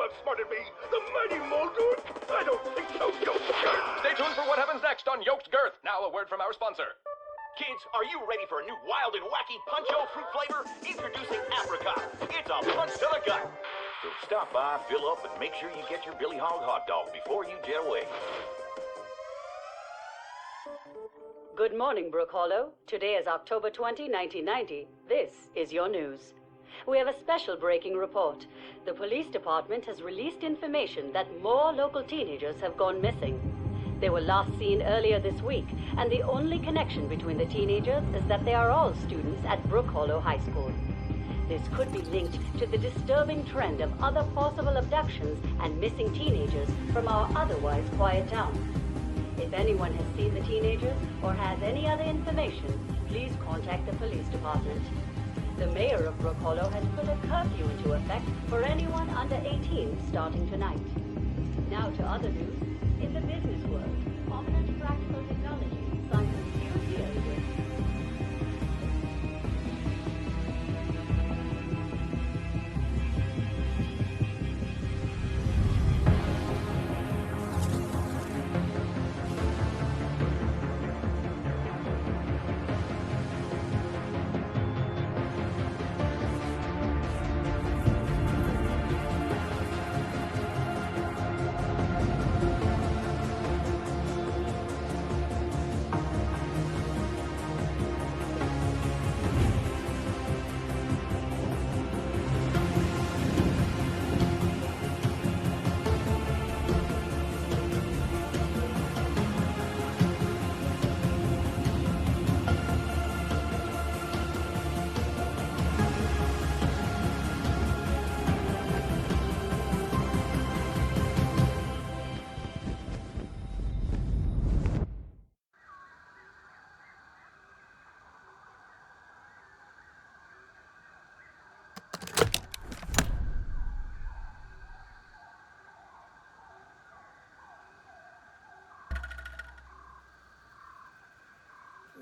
outsmarted me! The mighty Muldoon? I don't think so, Yoked Girth! Stay tuned for what happens next on Yoked Girth. Now a word from our sponsor. Kids, are you ready for a new wild and wacky Punch-O fruit flavor? Introducing Apricot. It's a punch to the gut. So stop by, fill up, and make sure you get your Billy Hog hot dog before you jet away. Good morning, Brook Hollow. Today is October 20, 1990. This is your news. We have a special breaking report. The police department has released information that more local teenagers have gone missing. They were last seen earlier this week, and the only connection between the teenagers is that they are all students at Brook Hollow High School. This could be linked to the disturbing trend of other possible abductions and missing teenagers from our otherwise quiet town. If anyone has seen the teenagers or has any other information, please contact the police department. The mayor of Brook Hollow has put a curfew into effect for anyone under 18 starting tonight. Now to other news. In the business world, prominent practical technology signs a few deals with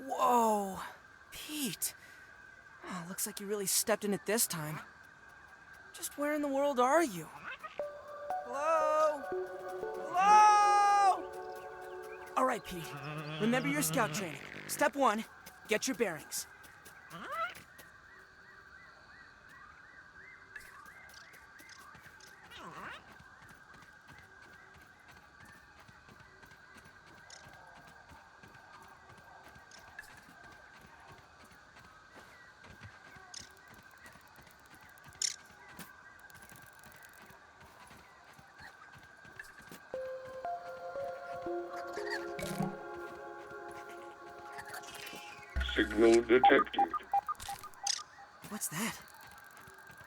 Whoa, Pete. Oh, looks like you really stepped in it this time. Just where in the world are you? Hello? Hello? All right, Pete. Remember your scout training. Step 1, get your bearings. Signal detected. What's that?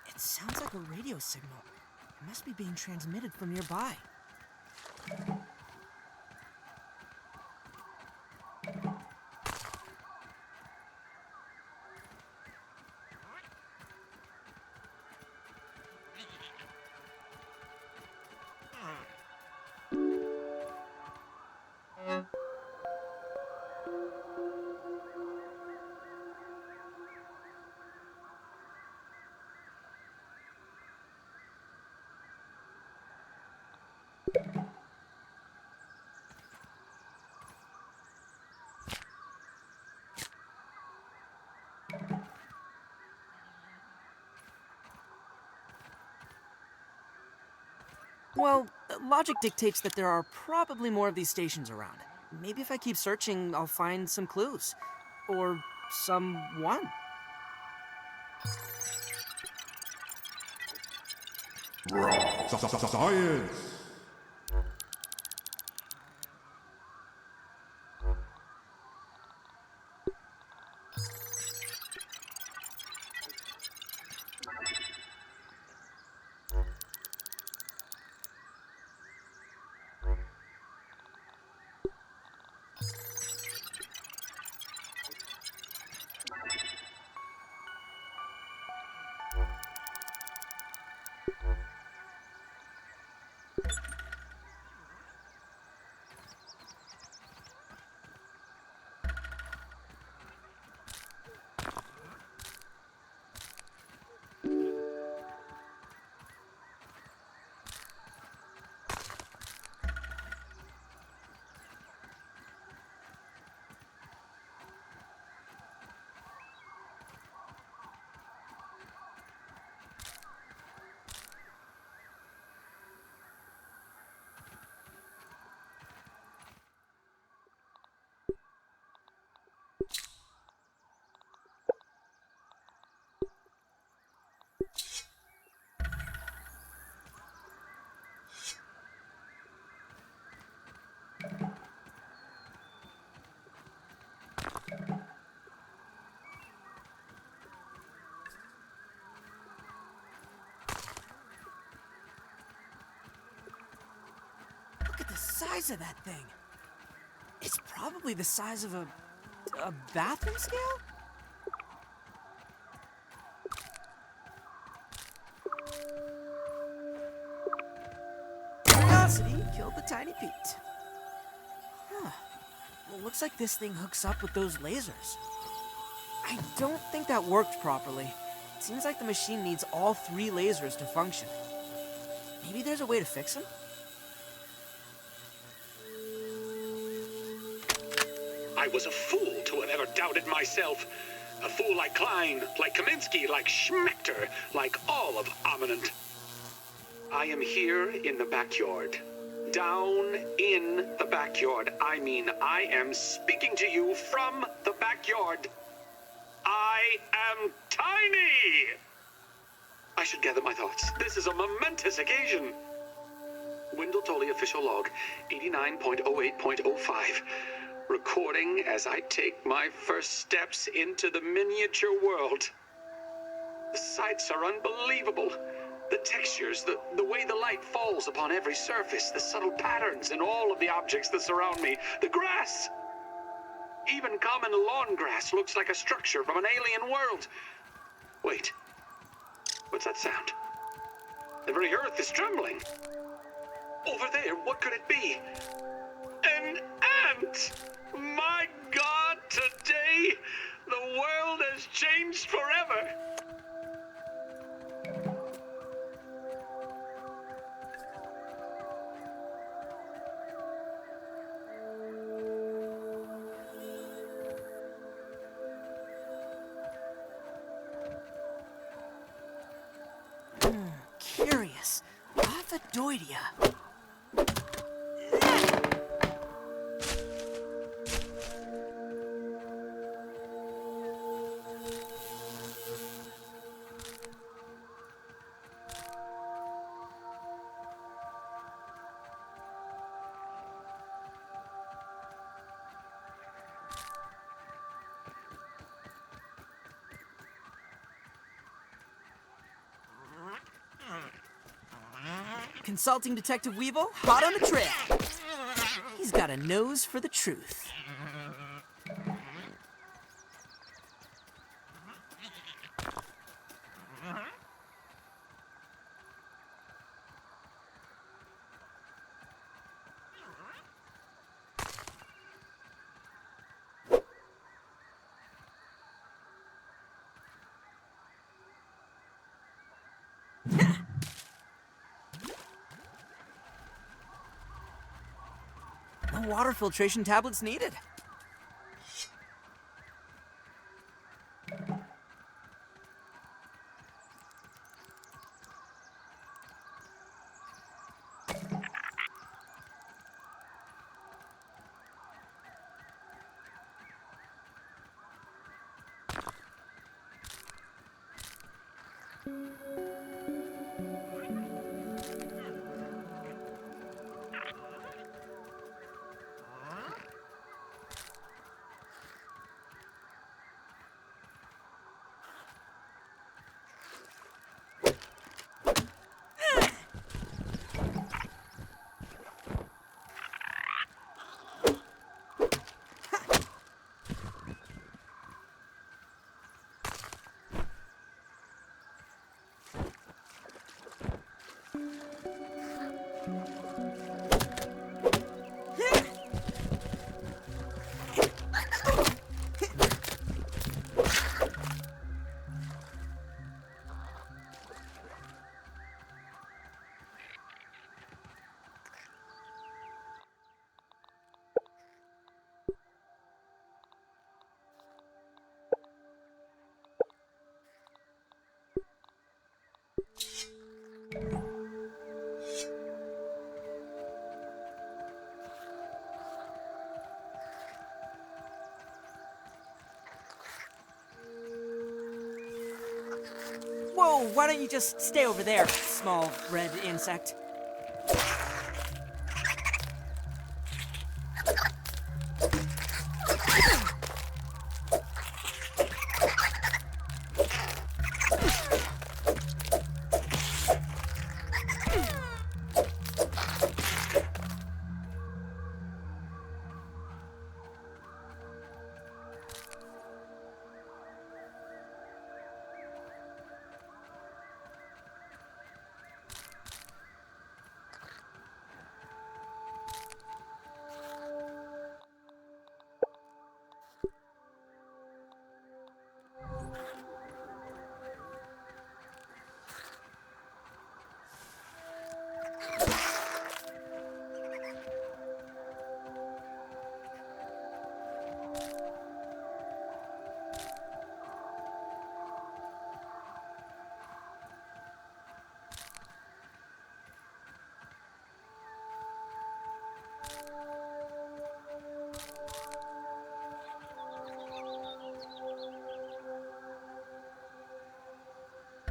It sounds like a radio signal. It must be being transmitted from nearby. Well, logic dictates that there are probably more of these stations around. Maybe if I keep searching, I'll find some clues. Or someone. Science! size of that thing. It's probably the size of a bathroom scale? Curiosity killed the tiny Pete. Huh. Well, looks like this thing hooks up with those lasers. I don't think that worked properly. It seems like the machine needs all 3 lasers to function. Maybe there's a way to fix them? I was a fool to have ever doubted myself. A fool like Klein, like Kaminsky, like Schmechter, like all of Ominent. I am here in the backyard. Down in the backyard. I mean, I am speaking to you from the backyard. I am tiny! I should gather my thoughts. This is a momentous occasion. Wendell Tully official log, 89.08.05. Recording as I take my first steps into the miniature world. The sights are unbelievable. The textures, the way the light falls upon every surface, the subtle patterns in all of the objects that surround me, the grass. Even common lawn grass looks like a structure from an alien world. Wait, what's that sound? The very earth is trembling. Over there, what could it be? An ant! My God, today, the world has changed forever. Curious. Aphidoidea. Consulting Detective Weevil, hot on the trail. He's got a nose for the truth. No water filtration tablets needed. Whoa, why don't you just stay over there, small red insect?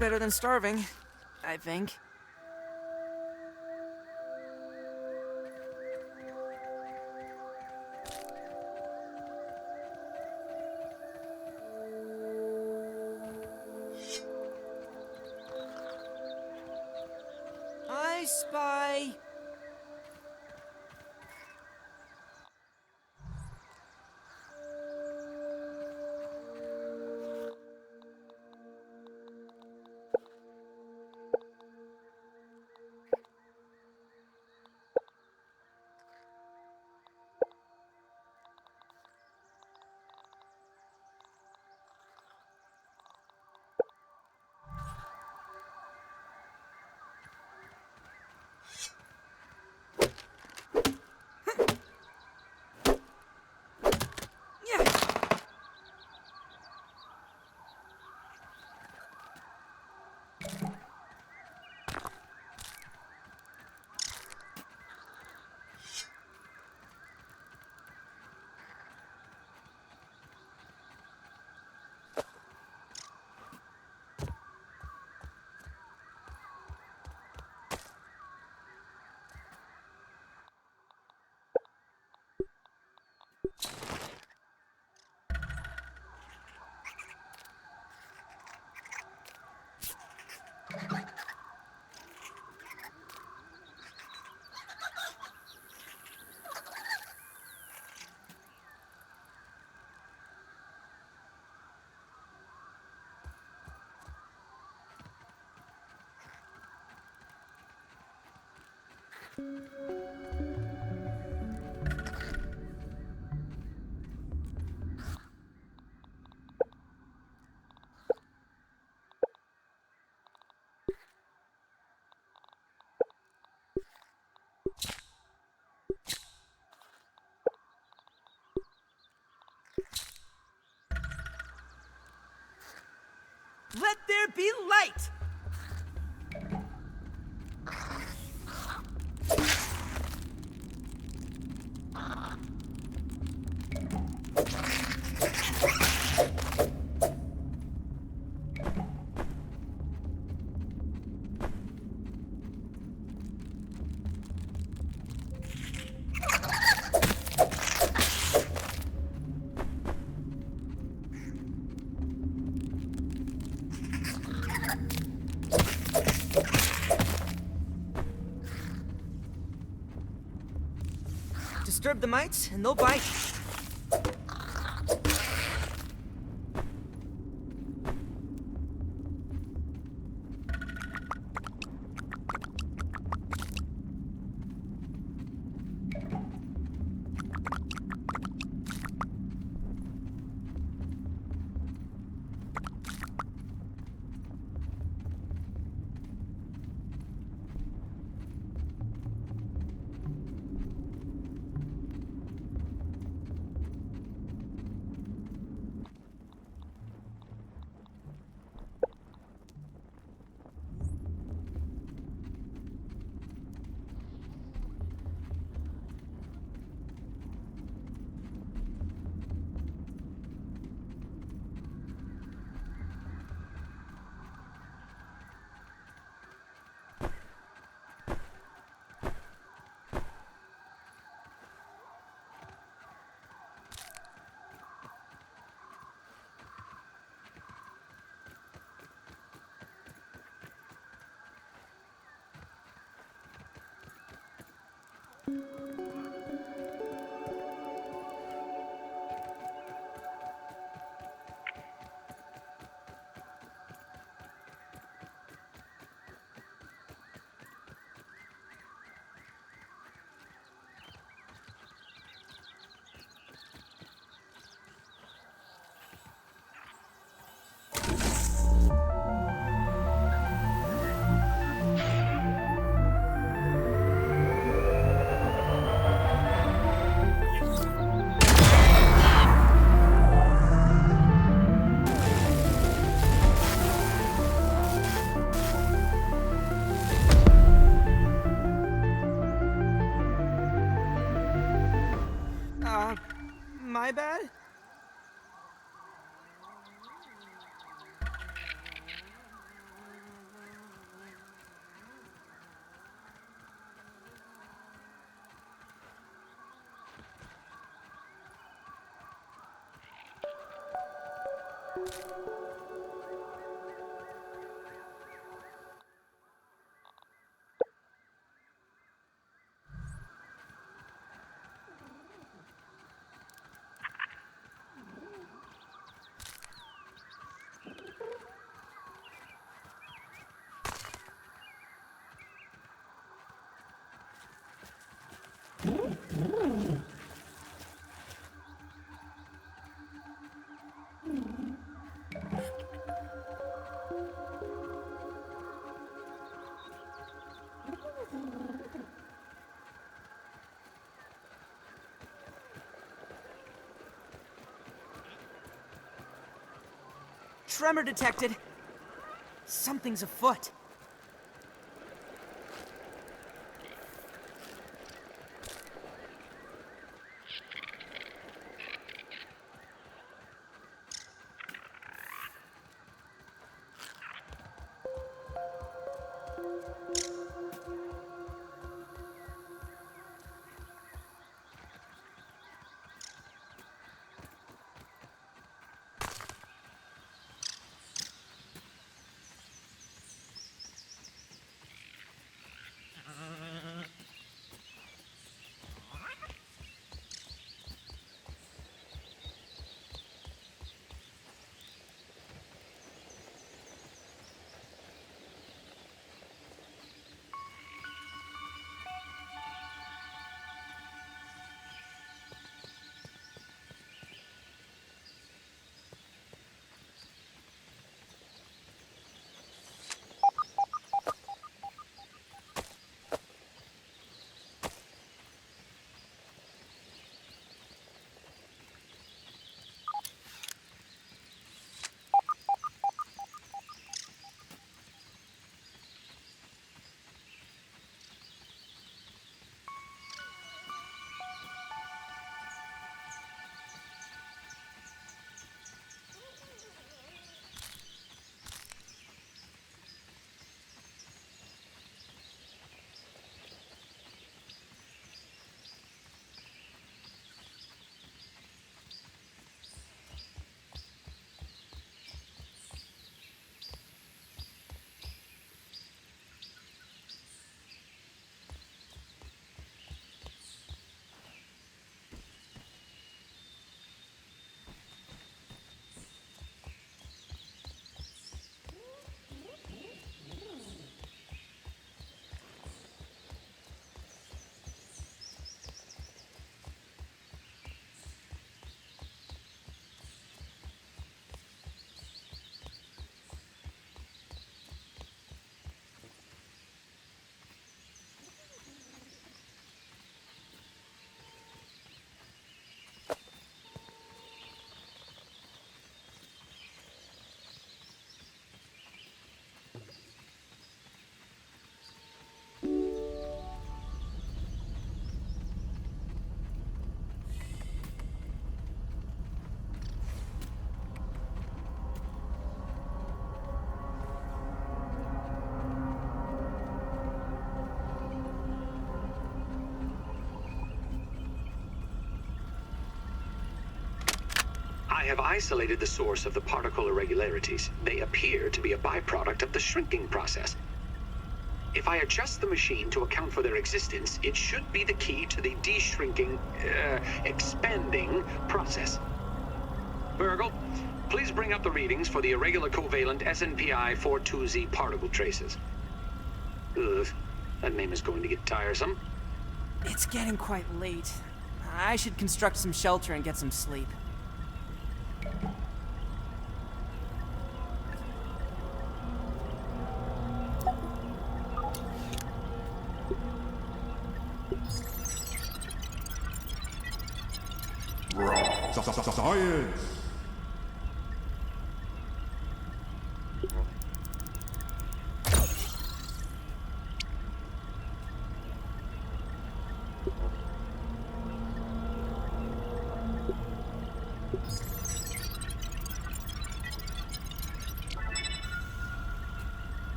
better than starving, I think. I spy. Let there be light! Disturb the mites, and they'll bite. tremor detected. Something's afoot. I have isolated the source of the particle irregularities. They appear to be a byproduct of the shrinking process. If I adjust the machine to account for their existence, it should be the key to the de-shrinking, expanding process. Virgil, please bring up the readings for the irregular covalent SNPI 42Z particle traces. Ugh, that name is going to get tiresome. It's getting quite late. I should construct some shelter and get some sleep. Science!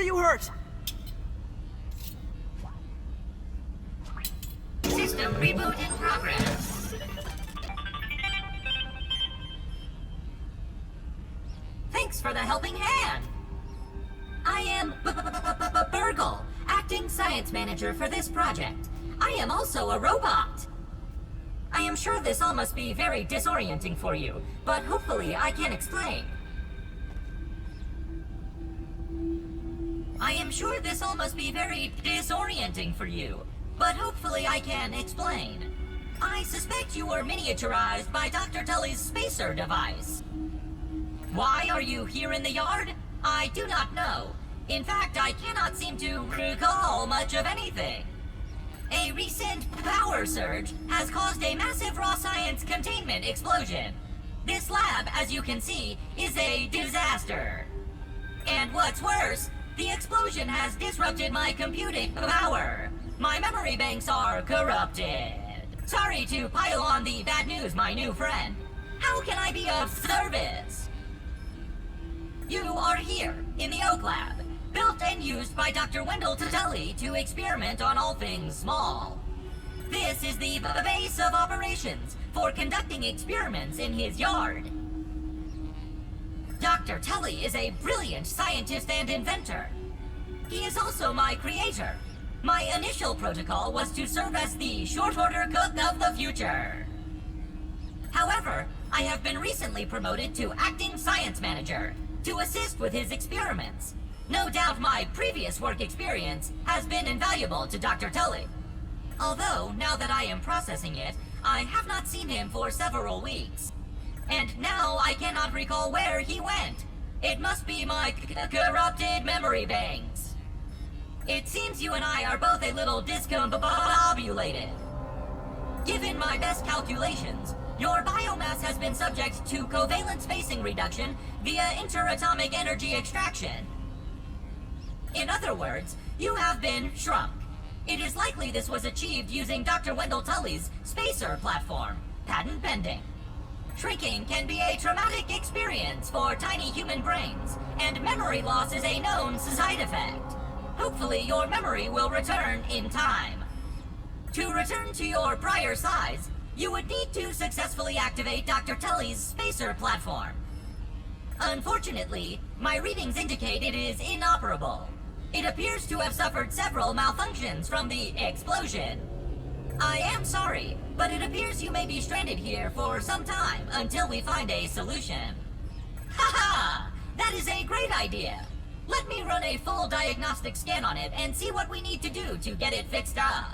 you hurt? System reboot in progress. Thanks for the helping hand. I am Burgle, acting science manager for this project. I am also a robot. I am sure this all must be very disorienting for you, but hopefully I can explain. I am sure this all must be very disorienting for you, but hopefully I can explain. I suspect you were miniaturized by Dr. Tully's spacer device. Why are you here in the yard? I do not know. In fact, I cannot seem to recall much of anything. A recent power surge has caused a massive raw science containment explosion. This lab, as you can see, is a disaster. And what's worse, the explosion has disrupted my computing power. My memory banks are corrupted. Sorry to pile on the bad news, my new friend. How can I be of service? You are here, in the Oak Lab, built and used by Dr. Wendell Tully to experiment on all things small. This is the base of operations for conducting experiments in his yard. Dr. Tully is a brilliant scientist and inventor. He is also my creator. My initial protocol was to serve as the short order cook of the future. However, I have been recently promoted to acting science manager to assist with his experiments. No doubt my previous work experience has been invaluable to Dr. Tully. Although, now that I am processing it, I have not seen him for several weeks. And now I cannot recall where he went. It must be my corrupted memory banks. It seems you and I are both a little discombobulated. Given my best calculations, your biomass has been subject to covalent spacing reduction via interatomic energy extraction. In other words, you have been shrunk. It is likely this was achieved using Dr. Wendell Tully's spacer platform, patent pending. Shrinking can be a traumatic experience for tiny human brains, and memory loss is a known side effect. Hopefully your memory will return in time. To return to your prior size, you would need to successfully activate Dr. Tully's spacer platform. Unfortunately, my readings indicate it is inoperable. It appears to have suffered several malfunctions from the explosion. I am sorry, but it appears you may be stranded here for some time until we find a solution. Haha! That is a great idea! Let me run a full diagnostic scan on it and see what we need to do to get it fixed up.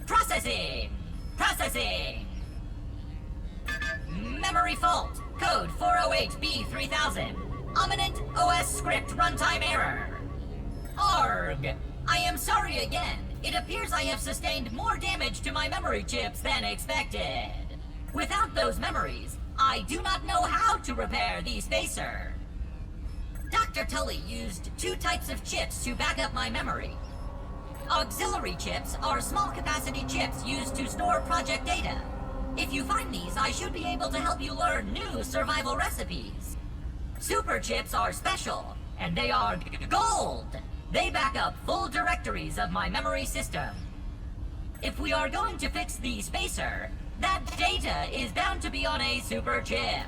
Processing! Processing! Memory fault. Code 408B3000. Ominent OS script runtime error. Arg! I am sorry again. It appears I have sustained more damage to my memory chips than expected. Without those memories, I do not know how to repair the spacer. Dr. Tully used two types of chips to back up my memory. Auxiliary chips are small capacity chips used to store project data. If you find these, I should be able to help you learn new survival recipes. Super chips are special, and they are gold. They back up full directories of my memory system. If we are going to fix the spacer, that data is bound to be on a super chip.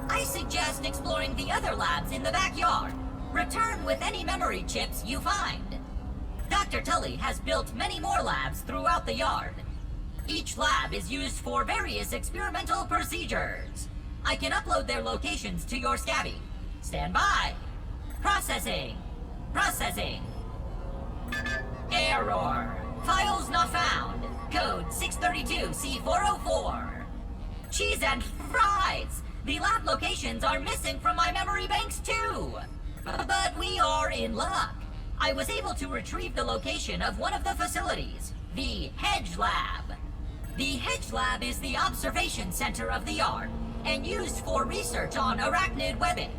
I suggest exploring the other labs in the backyard. Return with any memory chips you find. Dr. Tully has built many more labs throughout the yard. Each lab is used for various experimental procedures. I can upload their locations to your Scabby. Stand by. Processing. Processing. Error. Files not found. Code 632C404. Cheese and fries. The lab locations are missing from my memory banks too. But we are in luck. I was able to retrieve the location of one of the facilities, the Hedge Lab. The Hedge Lab is the observation center of the yard and used for research on arachnid webbing.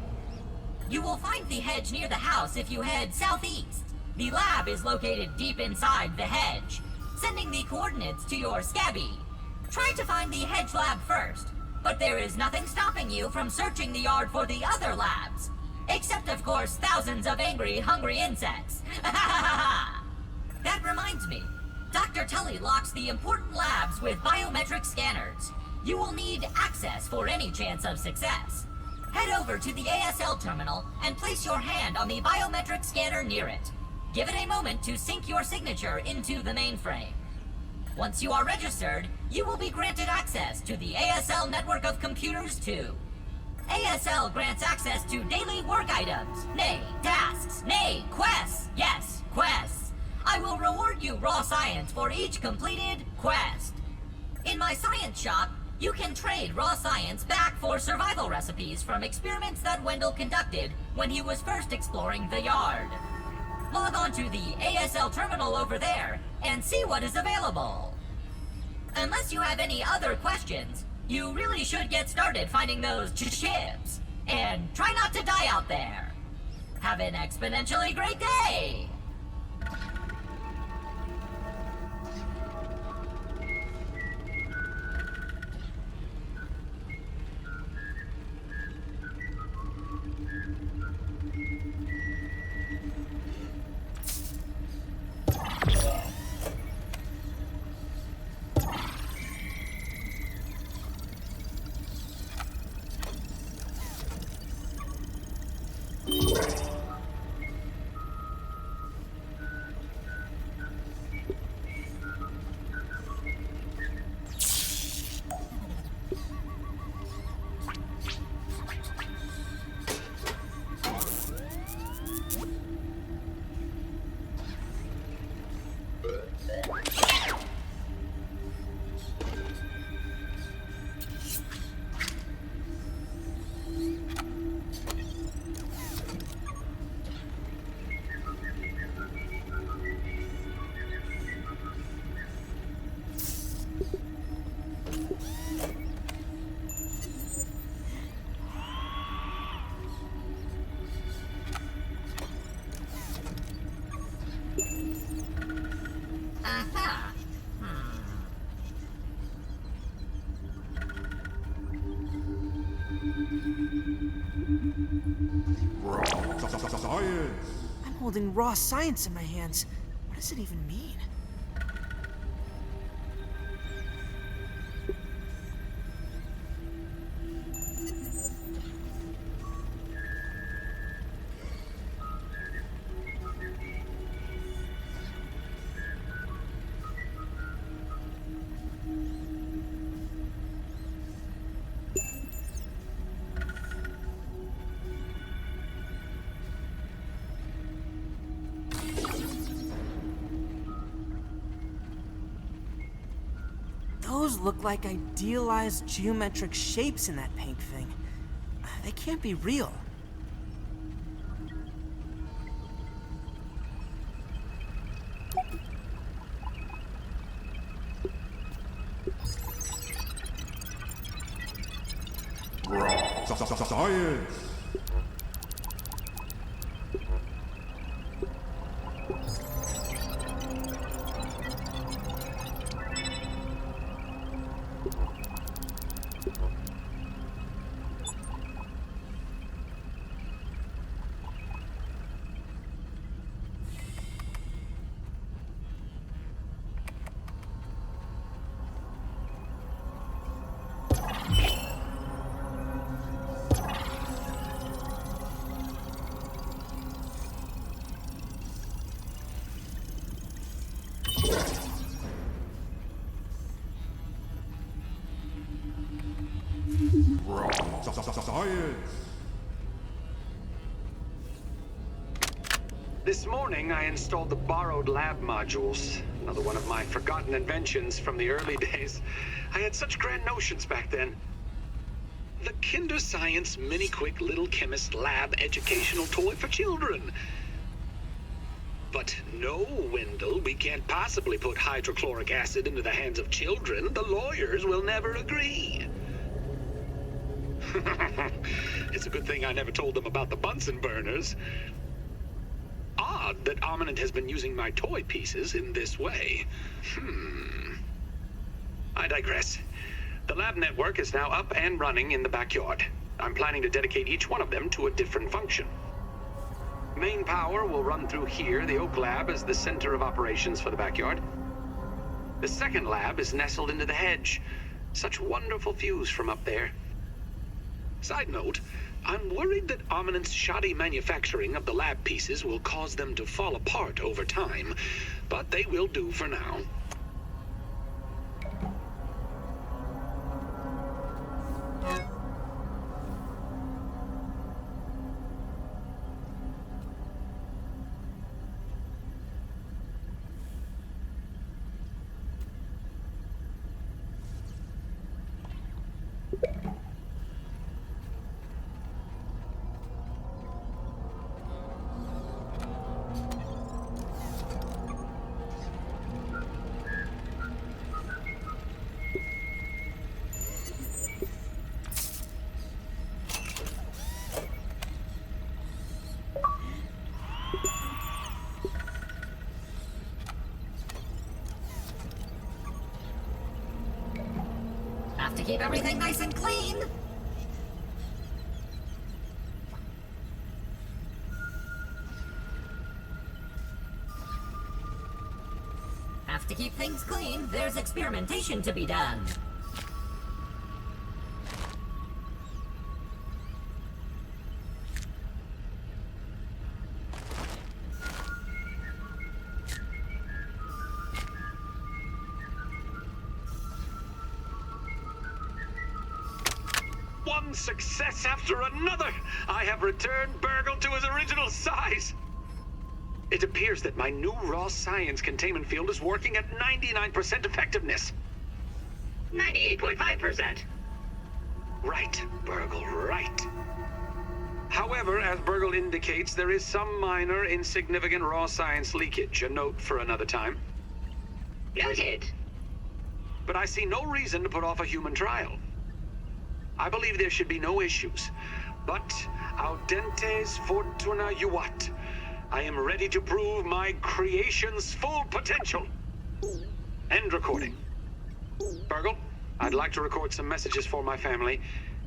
You will find the hedge near the house if you head southeast. The lab is located deep inside the hedge, sending the coordinates to your Scabby. Try to find the Hedge Lab first, but there is nothing stopping you from searching the yard for the other labs. Except, of course, thousands of angry, hungry insects. That reminds me. Dr. Tully locks the important labs with biometric scanners. You will need access for any chance of success. Head over to the ASL terminal and place your hand on the biometric scanner near it. Give it a moment to sync your signature into the mainframe. Once you are registered, you will be granted access to the ASL network of computers too. ASL grants access to daily work items, nay, tasks, nay, quests. Yes, quests. I will reward you raw science for each completed quest. In my science shop, you can trade raw science back for survival recipes from experiments that Wendell conducted when he was first exploring the yard. Log on to the ASL terminal over there and see what is available. Unless you have any other questions, you really should get started finding those chips. And try not to die out there. Have an exponentially great day! Aha! Science. I'm holding raw science in my hands. What does it even mean? Those look like idealized geometric shapes in that pink thing. They can't be real. Science. Science. This morning, I installed the borrowed lab modules. Another one of my forgotten inventions from the early days. I had such grand notions back then. The Kinder Science Mini Quick Little Chemist Lab educational toy for children. But no, Wendell, we can't possibly put hydrochloric acid into the hands of children. The lawyers will never agree. It's a good thing I never told them about the Bunsen burners. Odd that Ominent has been using my toy pieces in this way. I digress. The lab network is now up and running in the backyard. I'm planning to dedicate each one of them to a different function. Main power will run through here. The Oak Lab is the center of operations for the backyard. The second lab is nestled into the hedge. Such wonderful views from up there. Side note, I'm worried that Ominent's shoddy manufacturing of the lab pieces will cause them to fall apart over time, but they will do for now. Have to keep everything nice and clean. Have to keep things clean. There's experimentation to be done. One success after another! I have returned Burgle to his original size! It appears that my new raw science containment field is working at 99% effectiveness. 98.5%. Right, Burgle, right. However, as Burgle indicates, there is some minor, insignificant raw science leakage. A note for another time. Noted. But I see no reason to put off a human trial. I believe there should be no issues. But audentes fortuna juvat. I am ready to prove my creation's full potential. End recording. Burgle, I'd like to record some messages for my family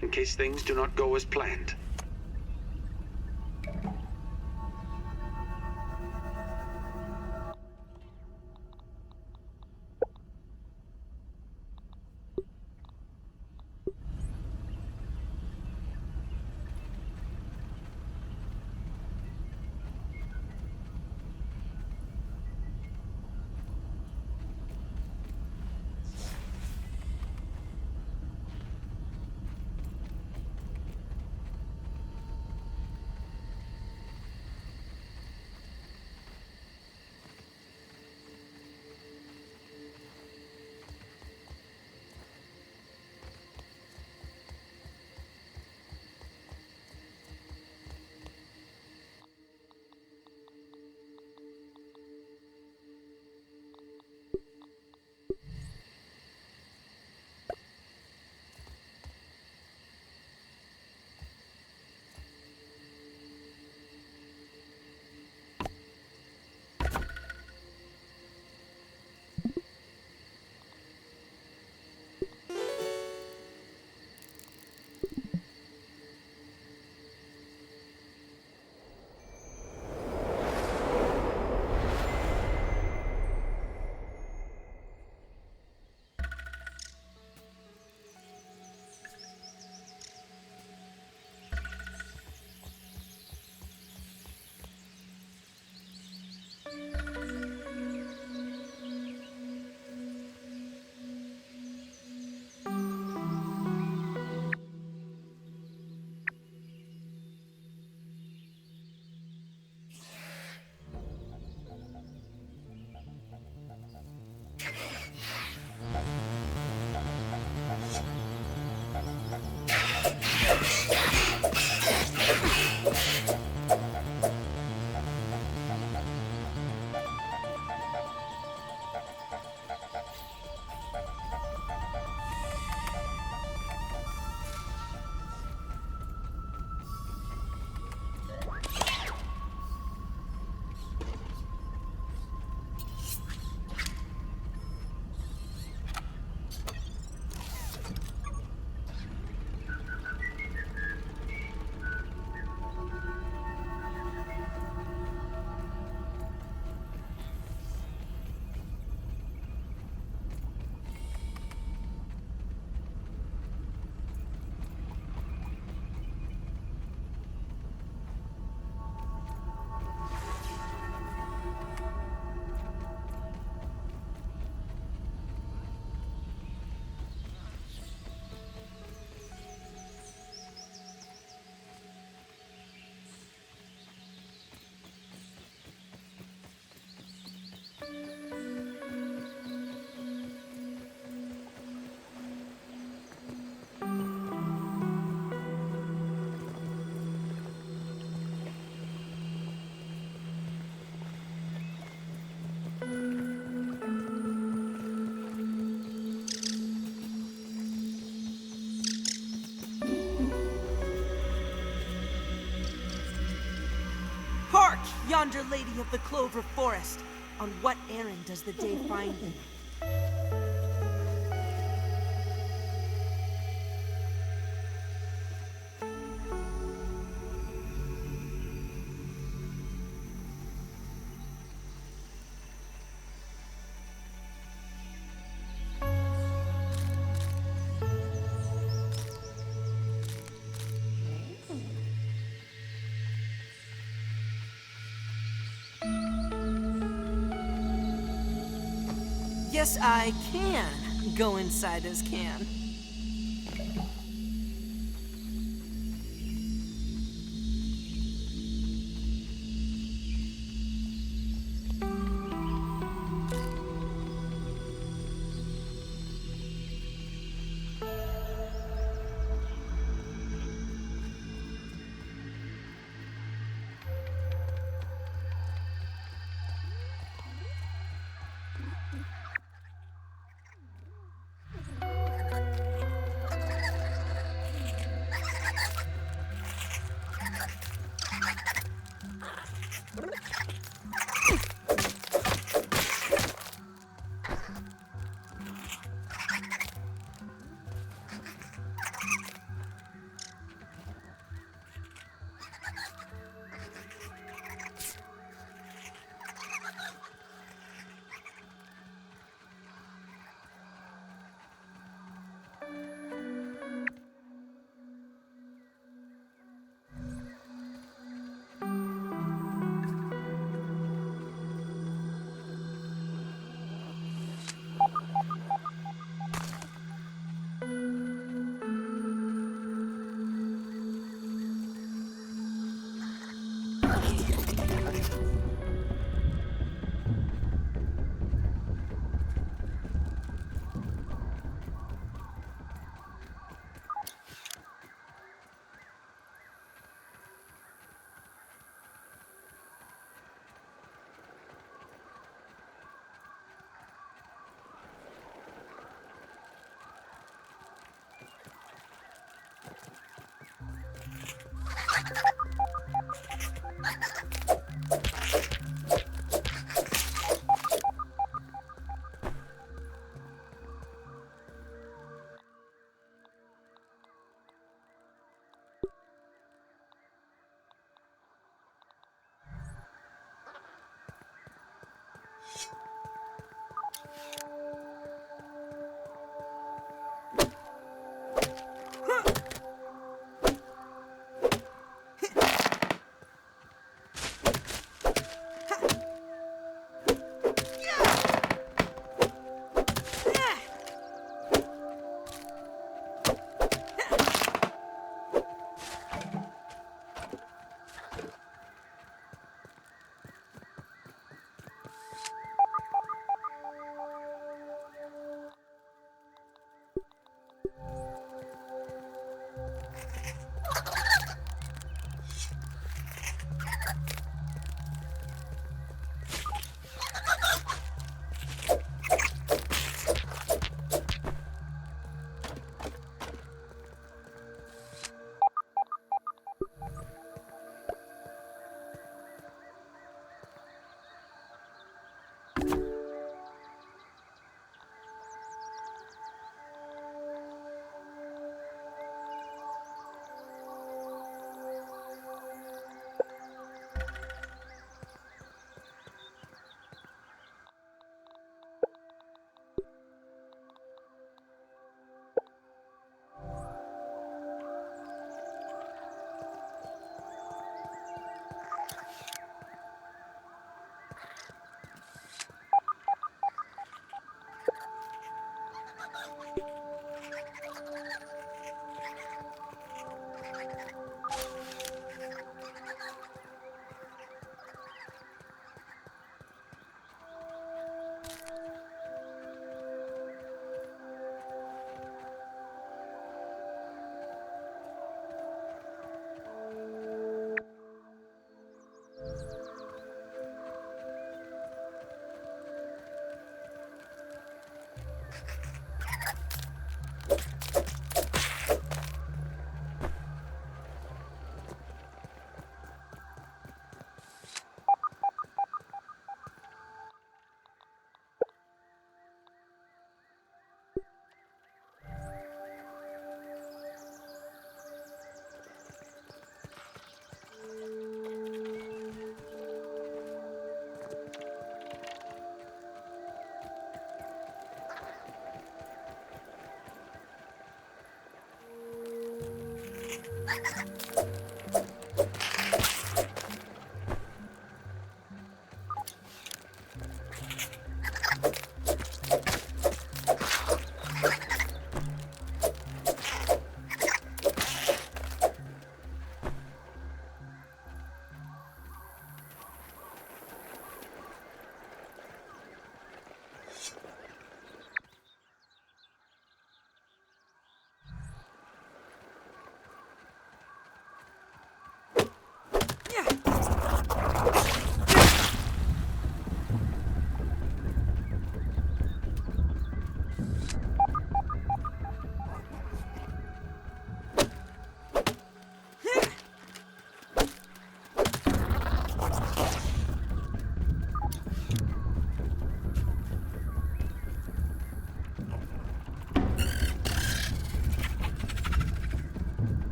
in case things do not go as planned. Yonder Lady of the Clover Forest, on what errand does the day find thee? Yes, I can go inside his can.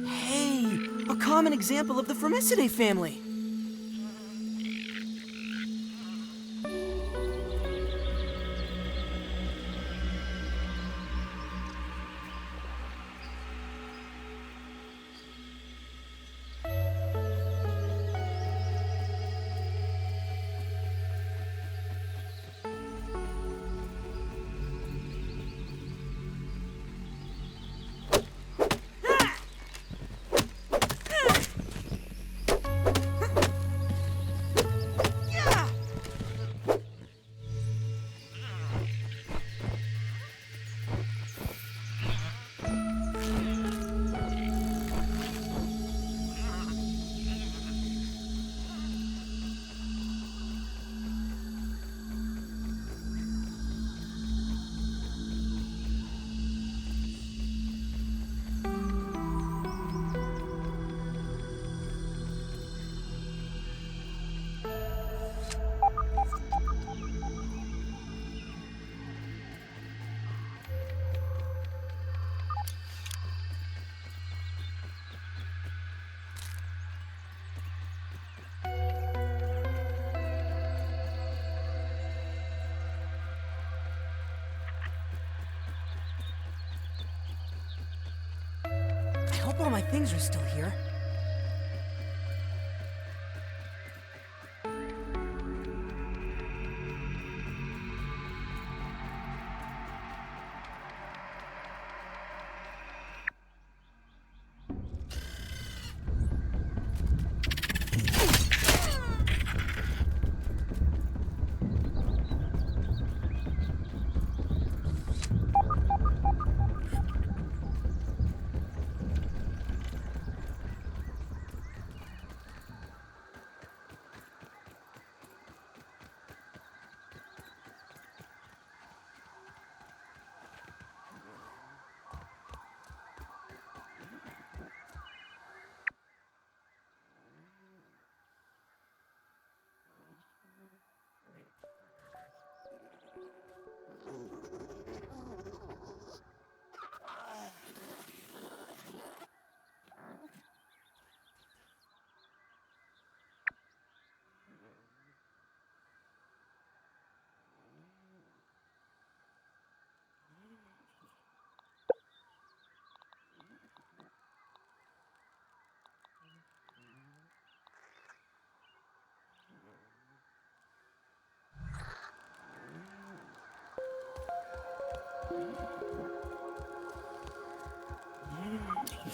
Hey, a common example of the Formicidae family. I hope all my things are still here.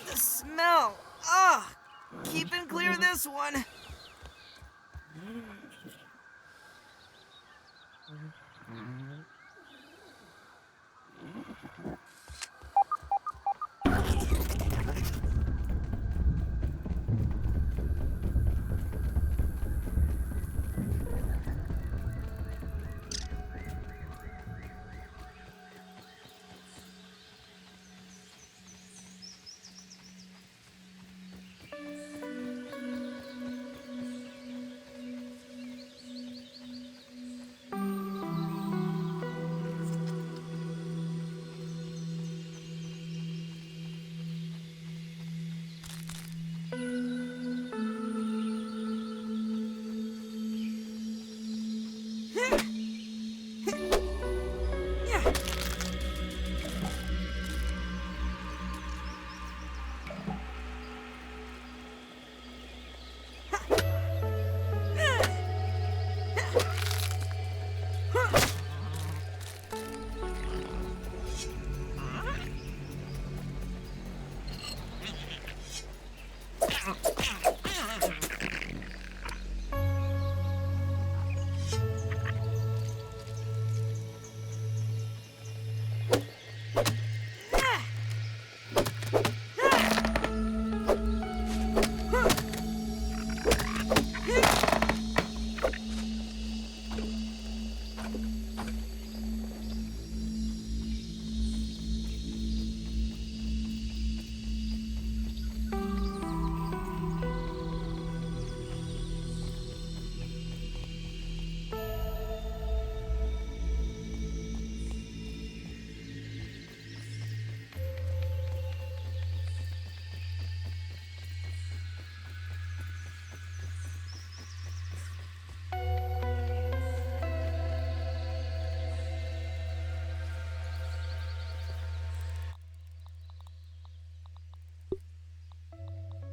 The smell! Ah! Keeping clear of this one.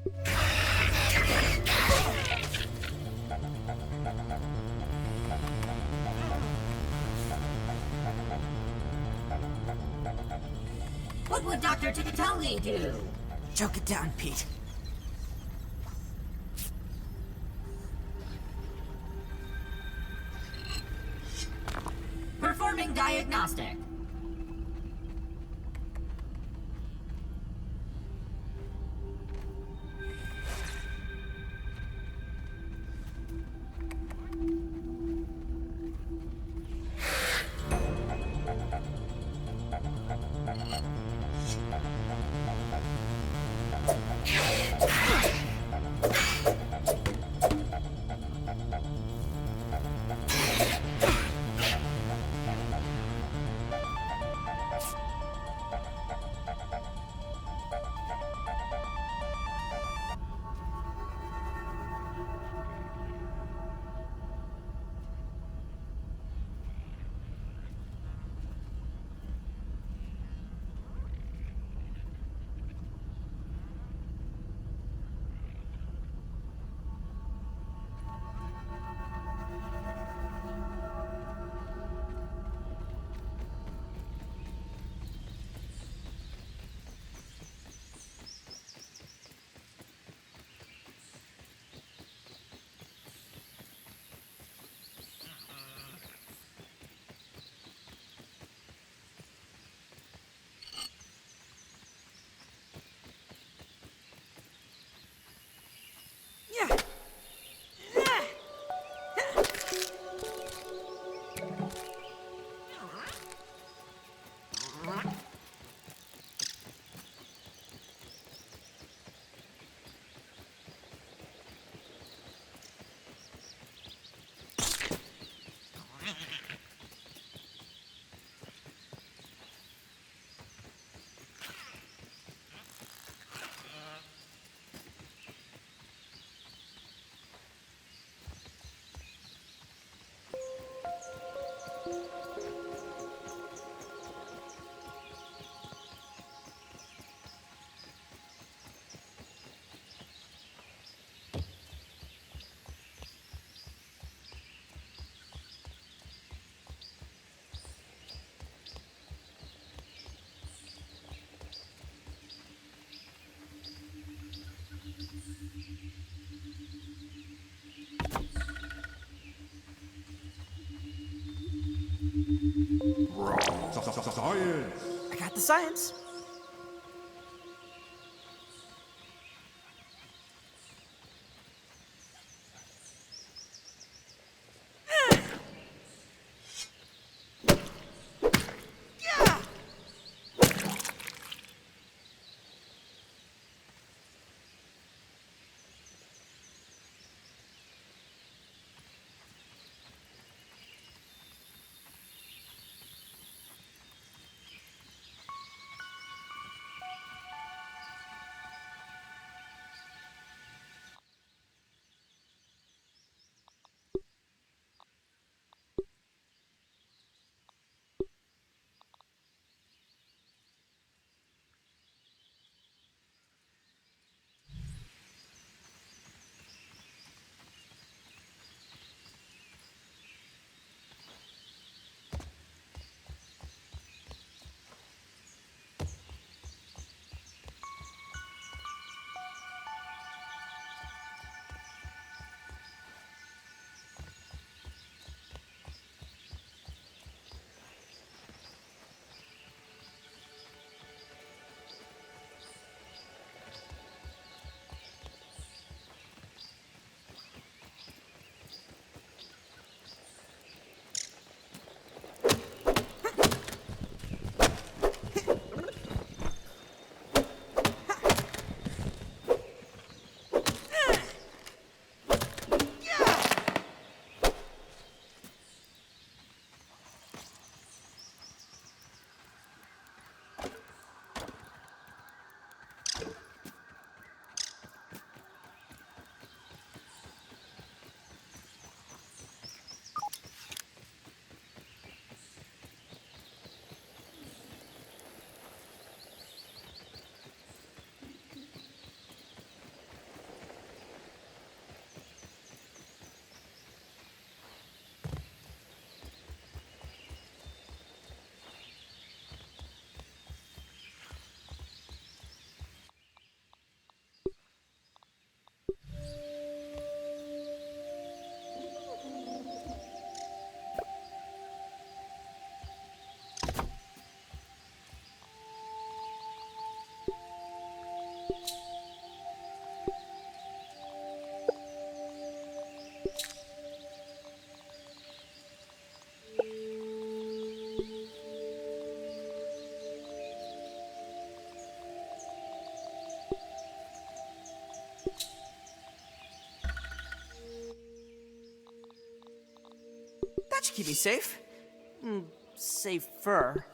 What would Dr. Tikatali do? Choke it down, Pete. Performing diagnostic. Science! I got the science. That should keep me safe. Safer.